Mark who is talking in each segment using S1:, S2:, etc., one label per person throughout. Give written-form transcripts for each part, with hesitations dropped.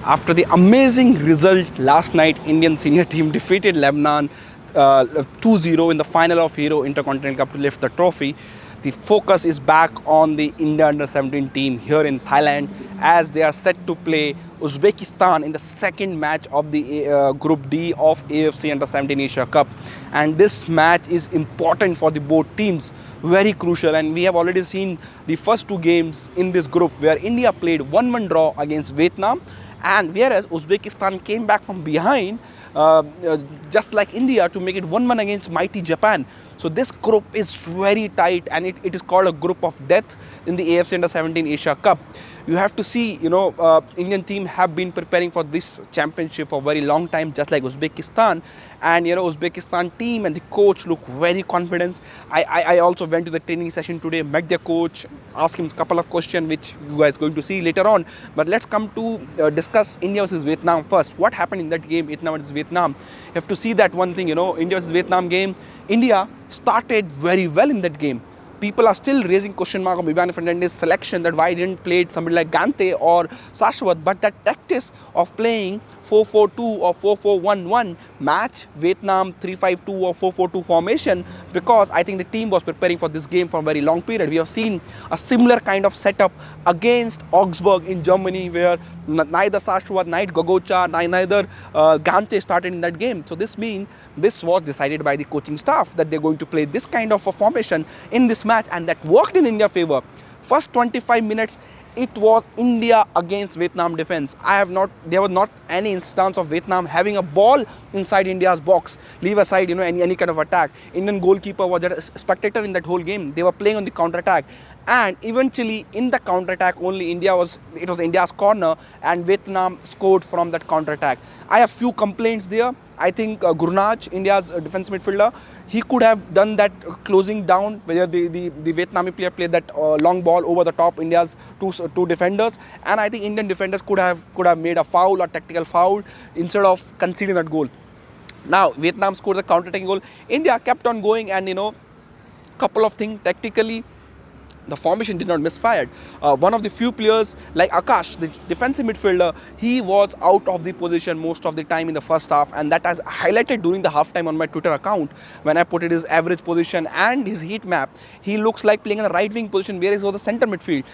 S1: After the amazing result last night, Indian senior team defeated Lebanon 2-0 in the final of Hero Intercontinental Cup to lift the trophy. The focus is back on the India under-17 team here in Thailand as they are set to play Uzbekistan in the second match of the Group D of AFC under-17 Asia Cup. And this match is important for the both teams, very crucial. And we have already seen the first two games in this group where India played 1-1 draw against Vietnam, and whereas Uzbekistan came back from behind just like India to make it 1-1 against mighty Japan. So this group is very tight, and it is called a group of death in the AFC Under-17 Asia Cup. You have to see, Indian team have been preparing for this championship for a very long time, just like Uzbekistan. And Uzbekistan team and the coach look very confident. I also went to the training session today, met their coach, asked him a couple of questions which you guys are going to see later on. But let's come to discuss India versus Vietnam first. What happened in that game, India versus Vietnam? You have to see that one thing, India versus Vietnam game. India started very well in that game. People are still raising question mark on Bibiano Fernandes' selection, that why didn't play somebody like Gante or Sashwat. But that tactics of playing 4-4-2 or 4-4-1-1 match Vietnam 3-5-2 or 4-4-2 formation, because I think the team was preparing for this game for a very long period. We have seen a similar kind of setup against Augsburg in Germany, where neither Sashwat, neither Gogocha, neither Gante started in that game. So this means this was decided by the coaching staff that they're going to play this kind of a formation in this match, and that worked in India's favor. First 25 minutes, it was India against Vietnam defense. There was not any instance of Vietnam having a ball inside India's box. Leave aside, any kind of attack. Indian goalkeeper was a spectator in that whole game. They were playing on the counter-attack. And eventually, in the counter-attack, only it was India's corner, and Vietnam scored from that counter-attack. I have few complaints there. I think Gurnaj, India's defensive midfielder, he could have done that closing down, where the Vietnamese player played that long ball over the top India's two defenders, and I think Indian defenders could have made a foul or tactical foul instead of conceding that goal. Now Vietnam scored the counter-attacking goal. India kept on going, and couple of things tactically. The formation did not misfire. One of the few players like Akash, the defensive midfielder, he was out of the position most of the time in the first half, and that has highlighted during the halftime on my Twitter account when I put it his average position and his heat map. He looks like playing in the right wing position, whereas he was the center midfield.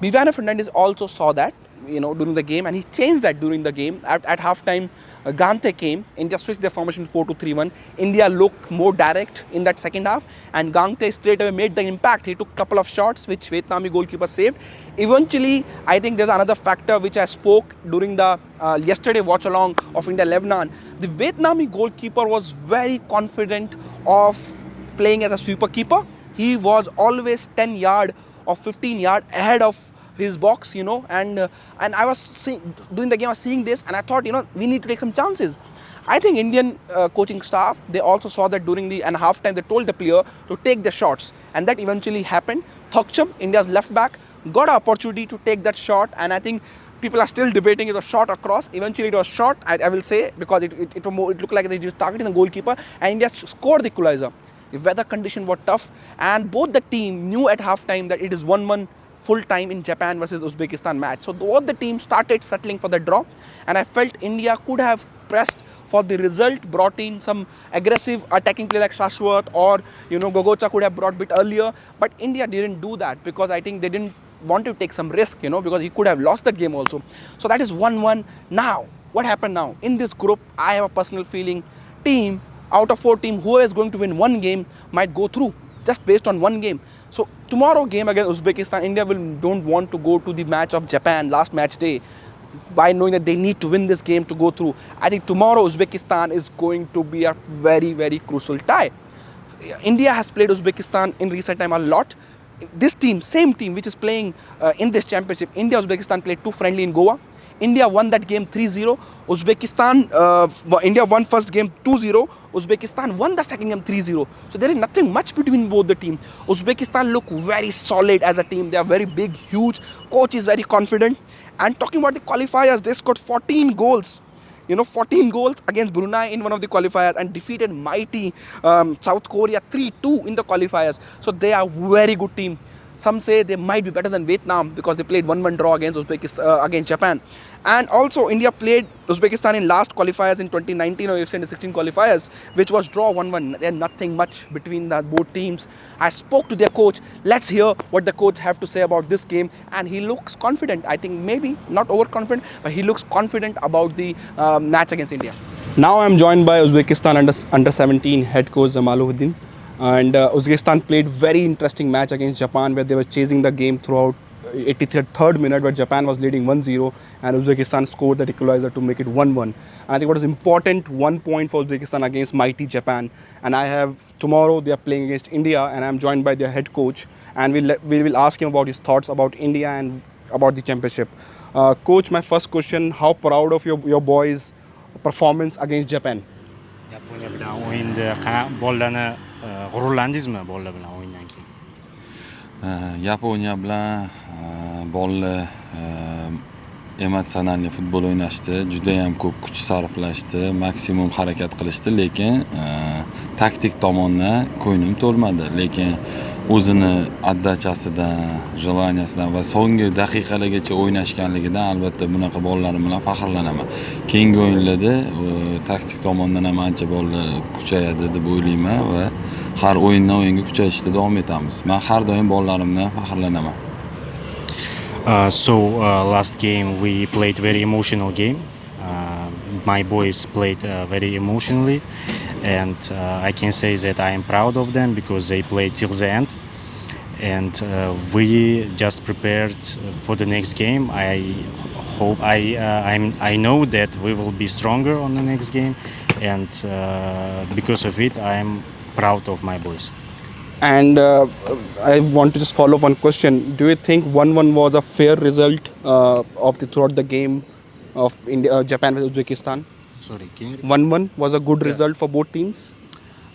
S1: Bibiano Fernandes also saw that, during the game, and he changed that during the game. At halftime, Gante came. India switched their formation 4-2-3-1. India looked more direct in that second half, and Gante straight away made the impact. He took a couple of shots which Vietnamese goalkeeper saved. Eventually, I think there's another factor which I spoke during the yesterday watch along of India-Lebanon. The Vietnamese goalkeeper was very confident of playing as a sweeper keeper. He was always 10 yard or 15 yard ahead of his box, and I was during the game I was seeing this, and I thought, we need to take some chances. I think Indian coaching staff, they also saw that during the halftime. They told the player to take the shots, and that eventually happened. Thakcham, India's left back, got an opportunity to take that shot, and I think people are still debating it was shot across. Eventually it was shot, I will say, because it looked like they just targeting the goalkeeper, and India scored the equalizer. The weather conditions were tough, and both the team knew at halftime that it is 1-1 full time in Japan versus Uzbekistan match. So both the teams started settling for the draw, and I felt India could have pressed for the result, brought in some aggressive attacking play like Shashwat, or Gogocha could have brought a bit earlier, but India didn't do that because I think they didn't want to take some risk, because he could have lost that game also. So that is 1-1. Now what happened now in this group? I have a personal feeling, team out of 4 teams, whoever is going to win one game might go through just based on one game. So tomorrow game against Uzbekistan, India don't want to go to the match of Japan last match day by knowing that they need to win this game to go through. I think tomorrow Uzbekistan is going to be a very, very crucial tie. India has played Uzbekistan in recent time a lot. This team, same team which is playing in this championship, India-Uzbekistan played 2 friendly in Goa. India won that game 3-0. India won first game 2-0. Uzbekistan won the second game 3-0. So there is nothing much between both the teams. Uzbekistan look very solid as a team. They are very big, huge. Coach is very confident. And talking about the qualifiers, they scored 14 goals. 14 goals against Brunei in one of the qualifiers, and defeated mighty South Korea 3-2 in the qualifiers. So they are very good team. Some say they might be better than Vietnam because they played 1-1 draw against Uzbekistan, against Japan. And also India played Uzbekistan in last qualifiers in 2019 or AFC U-16 qualifiers, which was draw 1-1. There's nothing much between the both teams. I spoke to their coach. Let's hear what the coach have to say about this game. And he looks confident. I think maybe not overconfident, but he looks confident about the match against India. Now I'm joined by Uzbekistan under 17 head coach Jamoliddi. And Uzbekistan played very interesting match against Japan where they were chasing the game throughout 83rd minute, where Japan was leading 1-0 and Uzbekistan scored that equalizer to make it 1-1. And I think what is important, 1 point for Uzbekistan against mighty Japan. And I have tomorrow they are playing against India, and I'm joined by their head coach, and we will ask him about his thoughts about India and about the championship. Coach, my first question: how proud of your boys' performance against Japan?
S2: Yaponiya bilan o'yinda bollarni g'ururlandingizmi bollar bilan o'yindan keyin?
S3: Yaponiya bilan bolalar emotsional futbol o'ynashdi, juda ham ko'p kuch sarflashdi, maksimum harakat qilishdi, lekin taktik tomondan ko'nglim to'lmadi. Lekin o'zini addachasidan, jelaniasidan va so'nggi daqiqalargacha o'ynashganligidan albatta bunaqa bolalarim bilan faxrlanaman. Keyingi o'yinlarda taktik tomondan ham ancha bolalar kuchayadi deb o'ylayman va har o'yindan o'yinga kuchayishda davom etamiz. Men har doim bolalarimdan faxrlanaman.
S2: Last game we played very emotional game. My boys played very emotionally, and I can say that I am proud of them because they played till the end. And we just prepared for the next game. I know that we will be stronger on the next game, and because of it, I am proud of my boys.
S1: And I want to just follow up one question. Do you think 1-1 was a fair result throughout the game of India, Japan with Uzbekistan?
S2: Sorry,
S1: 1-1 was a good result for both teams?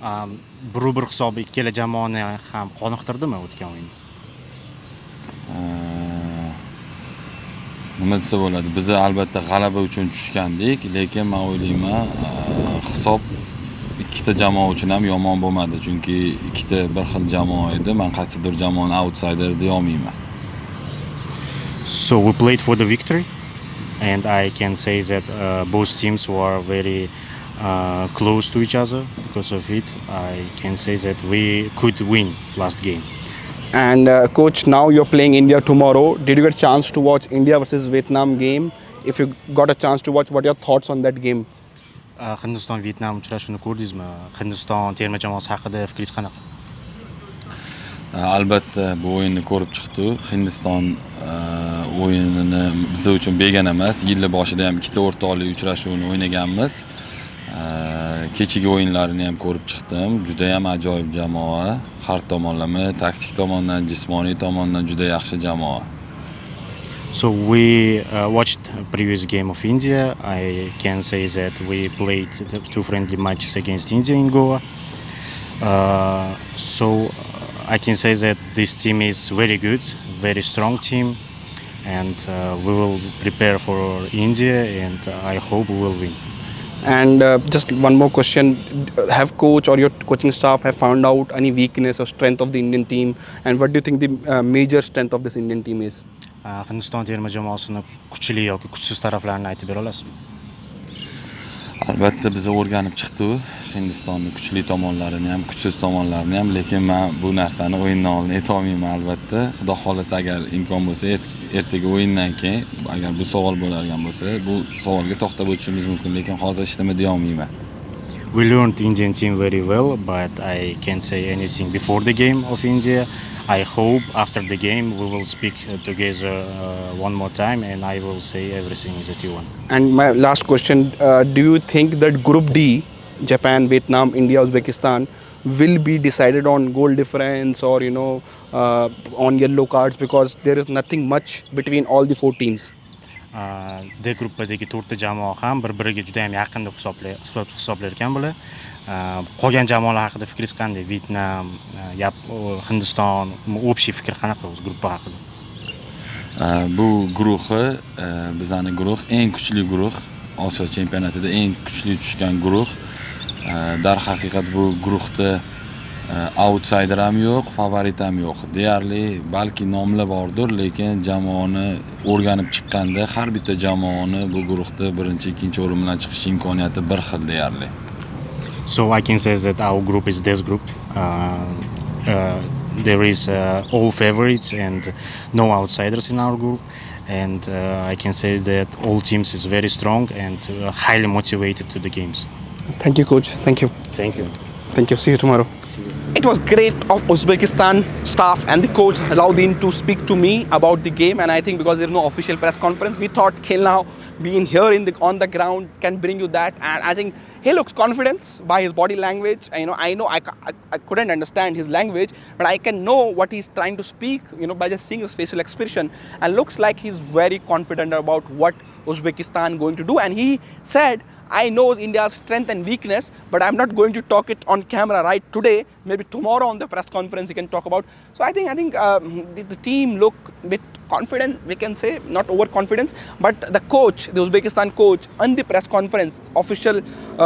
S2: Bir hisobi ikkala jamoani ham qoniqtirdimi o'tgan o'yinda?
S3: Nima desa bo'ladi? Biz albatta g'alaba uchun tushgandik, lekin men o'ylayman, hisob ikkita jamoa uchun ham yomon bo'lmadi, chunki ikkita bir xil jamoa edi. Men qaysidir jamoani outsider deya olmayman.
S2: So we played for the victory, and I can say that both teams were very close to each other. Because of it, I can say that we could win last game.
S1: And coach, now you're playing India tomorrow. Did you get a chance to watch India versus Vietnam game? If you got a chance to watch, what are your thoughts on that game?
S2: Hindiston Vietnam uchrashuvini ko'rdingizmi? Hindiston terma jamoasi haqida fikringiz qanaqa?
S3: Albatta bu o'yinni ko'rib chiqdi. Hindiston o'yinini biz uchun begona emas. Yillar boshida ham ikkita o'rtoqlik uchrashuvini o'ynaganmiz. Kechagi o'yinlarini ham ko'rib chiqdim. Juda ham ajoyib jamoa. Har tomonlama, taktik tomondan, jismoniy tomondan juda yaxshi jamoa.
S2: So we watched previous game of India. I can say that we played two friendly matches against India in Goa. So I can say that this team is very good, very strong team, and we will prepare for India, and I hope we will win.
S1: And just one more question: have coach or your coaching staff have found out any weakness or strength of the Indian team, and what do you think the major strength of this Indian team is?
S2: Hindiston terma jamoasini kuchli yoki kuchsiz taraflarini aytib bera olasizmi?
S3: Albatta biz o'rganib chiqdik Hindistonning kuchli tomonlarini ham, kuchsiz tomonlarini ham, lekin men bu narsani o'yindan oldin ayta olmayman albatta. Xudo xolasa agar imkon bo'lsa, ertaga o'yindan keyin agar bu savol bo'ladigan bo'lsa, bu savolga to'xtab o'tishimiz mumkin, lekin hozir hech nima deya olmayman.
S2: We learned Indian team very well, but I can't say anything before the game of India. I hope after the game we will speak together one more time, and I will say everything that you want.
S1: And my last question: do you think that Group D, Japan, Vietnam, India, Uzbekistan, will be decided on goal difference or on yellow cards, because there is nothing much between all the four teams?
S2: D guruhidagi 4 ta jamoa ham bir-biriga juda ham yaqin deb hisoblar ekan bular. Qolgan jamoalar haqida fikringiz qanday? Vietnam, Hindiston, общий fikr qanaqa o'z guruhi haqida?
S3: Bu guruhi, bizning guruh eng kuchli guruh, Osiyo chempionatida eng kuchli tushgan guruh. Dar haqiqat bu guruhda outsider ham yo'q, favorit ham yo'q. Deyarli balki nomlar bordir, lekin jamoani o'rganib chiqqanda har bitta jamoani bu guruhda birinchi, ikkinchi o'rin bilan chiqish imkoniyati bir xil deyarli.
S2: So I can say that our group is this group. There is all favorites and no outsiders in our group. And I can say that all teams is very strong and highly motivated to the games.
S1: Thank you, coach. Thank you.
S2: Thank you.
S1: Thank you. See you tomorrow. It was great of Uzbekistan staff and the coach Alauddin to speak to me about the game, and I think because there's no official press conference, we thought Khelna being here on the ground can bring you that, and I think he looks confident by his body language. I couldn't understand his language, but I can know what he's trying to speak, by just seeing his facial expression, and looks like he's very confident about what Uzbekistan going to do. And he said, I know India's strength and weakness, but I'm not going to talk it on camera right today. Maybe tomorrow on the press conference he can talk about. So I think the team look a bit confident, we can say, not overconfidence. But the coach, the Uzbekistan coach, on the press conference, official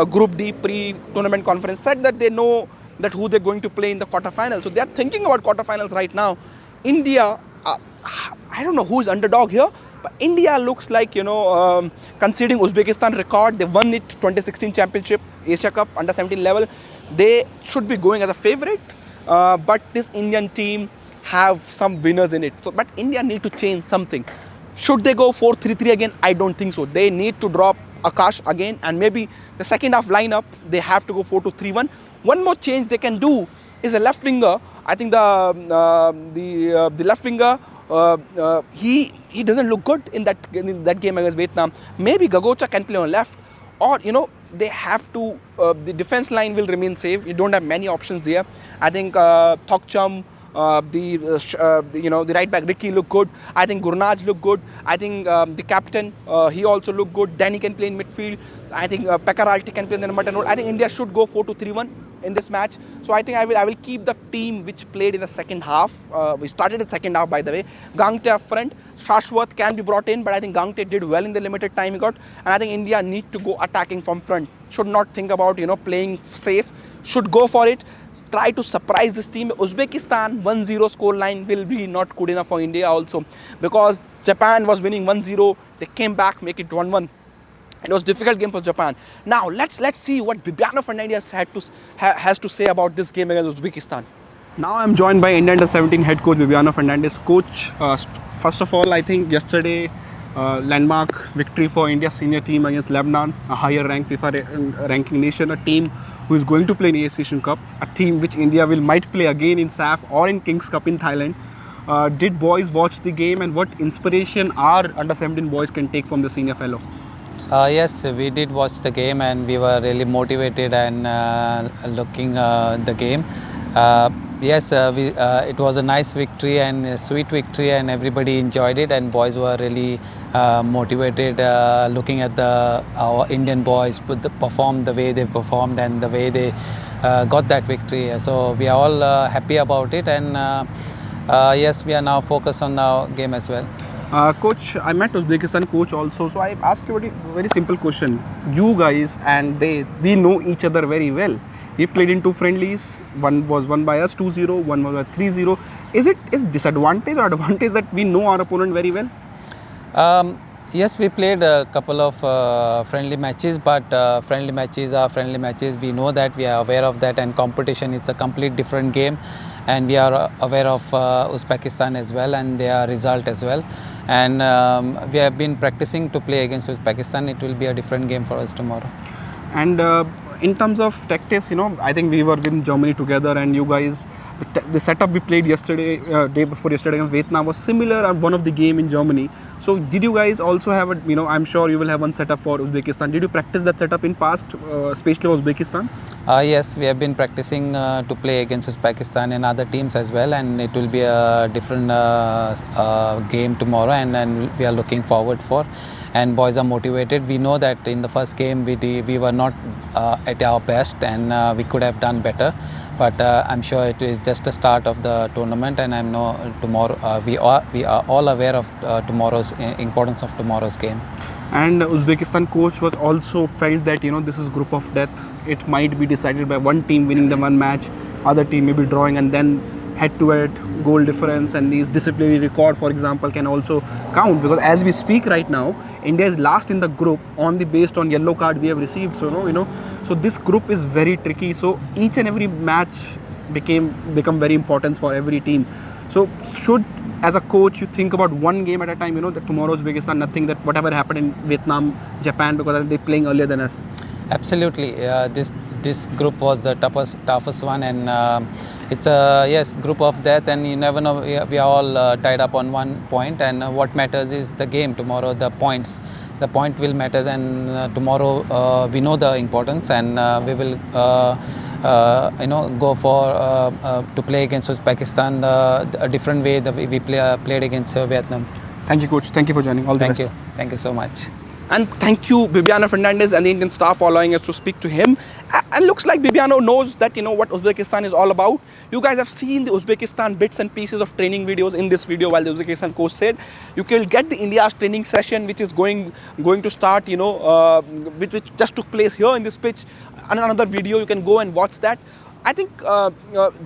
S1: Group D pre-tournament conference, said that they know that who they're going to play in the quarterfinals. So they're thinking about quarterfinals right now. India, I don't know who is underdog here. But India looks like, considering Uzbekistan record, they won it 2016 championship, Asia Cup, under 17 level. They should be going as a favorite. But this Indian team have some winners in it. So, but India need to change something. Should they go 4-3-3 again? I don't think so. They need to drop Akash again, and maybe the second half lineup, they have to go 4-2-3-1. One more change they can do is a left winger. I think the left winger, he doesn't look good in that game against Vietnam. Maybe Gagocha can play on left, or they have to. The defense line will remain safe. You don't have many options there. I think Thokcham, the right back Ricky look good. I think Gurnaj look good. I think the captain, he also look good. Danny can play in midfield. I think Pekaralti can play in the number 10 role. I think India should go 4-2-3-1 in this match. So I think I will keep the team which played in the second half. We started the second half, by the way. Gangte up front. Shashwat can be brought in, but I think Gangte did well in the limited time he got. And I think India need to go attacking from front. Should not think about playing safe. Should go for it. Try to surprise this team. Uzbekistan 1-0 score line will be not good enough for India also, because Japan was winning 1-0. They came back, make it 1-1. It was a difficult game for Japan. Now let's see what Bibiano Fernandes has to say about this game against Uzbekistan. Now I'm joined by India Under-17 head coach Bibiano Fernandes. Coach, first of all, I think yesterday landmark victory for India's senior team against Lebanon, a higher ranked FIFA ranking nation, a team who is going to play in AFC Asian Cup, a team which India might play again in SAF or in Kings Cup in Thailand. Did boys watch the game, and what inspiration our Under-17 boys can take from the senior fellow?
S4: Yes, we did watch the game, and we were really motivated and looking the game. Yes, it was a nice victory and a sweet victory, and everybody enjoyed it, and boys were really motivated looking at our Indian boys perform the way they performed and the way they got that victory. So we are all happy about it, and yes, we are now focused on our game as well.
S1: Coach, I met Uzbekistan coach also, so I asked you a very simple question. You guys and we know each other very well. We played in 2 friendlies. One was won by us 2-0, one was 3-0. Is it disadvantage or advantage that we know our opponent very well?
S4: Yes, we played a couple of friendly matches, but friendly matches are friendly matches. We know that, we are aware of that, and competition is a complete different game, and we are aware of Uzbekistan as well and their result as well. And we have been practicing to play against Uzbekistan. It will be a different game for us tomorrow.
S1: And in terms of tactics, I think we were in Germany together, and you guys, the setup we played yesterday, day before yesterday against Vietnam was similar on one of the game in Germany. So did you guys also have I'm sure you will have one setup for Uzbekistan. Did you practice that setup in past, especially for Uzbekistan?
S4: Yes, we have been practicing to play against Uzbekistan and other teams as well, and it will be a different game tomorrow, and we are looking forward for. And boys are motivated. We know that in the first game we were not at our best, and we could have done better. But I'm sure it is just the start of the tournament, and I know tomorrow we are all aware of tomorrow's importance of tomorrow's game.
S1: And Uzbekistan coach was also felt that this is group of death. It might be decided by one team winning the one match, other team maybe drawing, and then head-to-head goal difference and these disciplinary record, for example, can also count, because as we speak right now, India is last in the group based on yellow card we have received. So so this group is very tricky. So each and every match become very important for every team. So should, as a coach, you think about one game at a time, that tomorrow Uzbekistan, nothing that whatever happened in Vietnam, Japan, because they're playing earlier than us.
S4: Absolutely. This group was the toughest one, and it's a group of death, and you never know. We are all tied up on 1 point, and what matters is the game tomorrow. The points, the point will matters, and tomorrow we know the importance, and we will go for to play against Uzbekistan a different way that we played against Vietnam.
S1: Thank you, coach. Thank you for joining. All the best.
S4: Thank you so much.
S1: And thank you, Bibiano Fernandes and the Indian staff for allowing us to speak to him. And looks like Bibiano knows that, what Uzbekistan is all about. You guys have seen the Uzbekistan bits and pieces of training videos in this video, while the Uzbekistan coach said you can get the India's training session, which is going to start, which just took place here in this pitch. And another video, you can go and watch that. I think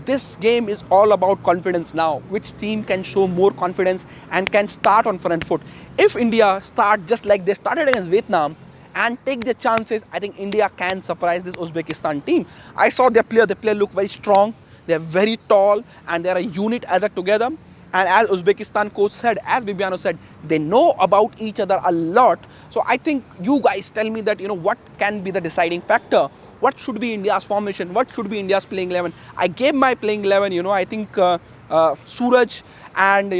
S1: this game is all about confidence now. Which team can show more confidence and can start on front foot? If India start just like they started against Vietnam and take their chances, I think India can surprise this Uzbekistan team. I saw their player. The player look very strong. They're very tall and they're a unit as a together. And as Uzbekistan coach said, as Bibiano said, they know about each other a lot. So I think you guys tell me that, what can be the deciding factor? What should be India's formation? What should be India's playing 11? I gave my playing 11. I think Suraj and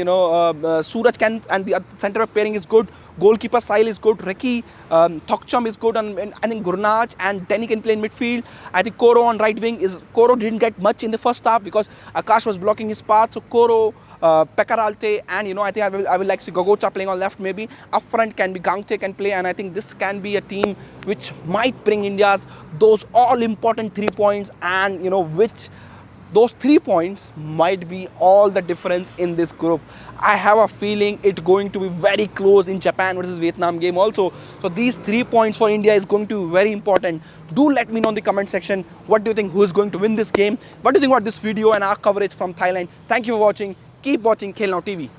S1: Suraj can, and the center of pairing is good. Goalkeeper Sahil is good. Ricky Thokcham is good, and I think Gurnaj and Denny can play in midfield. I think Koro on right wing Koro didn't get much in the first half because Akash was blocking his path. So Koro, Pekaralte, and I think I will like to see Gogocha playing on left maybe. Up front can be Gangte can play, and I think this can be a team which might bring India's those all important 3 points, and which those 3 points might be all the difference in this group. I have a feeling it's going to be very close in Japan versus Vietnam game also. So these 3 points for India is going to be very important. Do let me know in the comment section, what do you think, who is going to win this game? What do you think about this video and our coverage from Thailand? Thank you for watching. Keep watching Khel Now TV.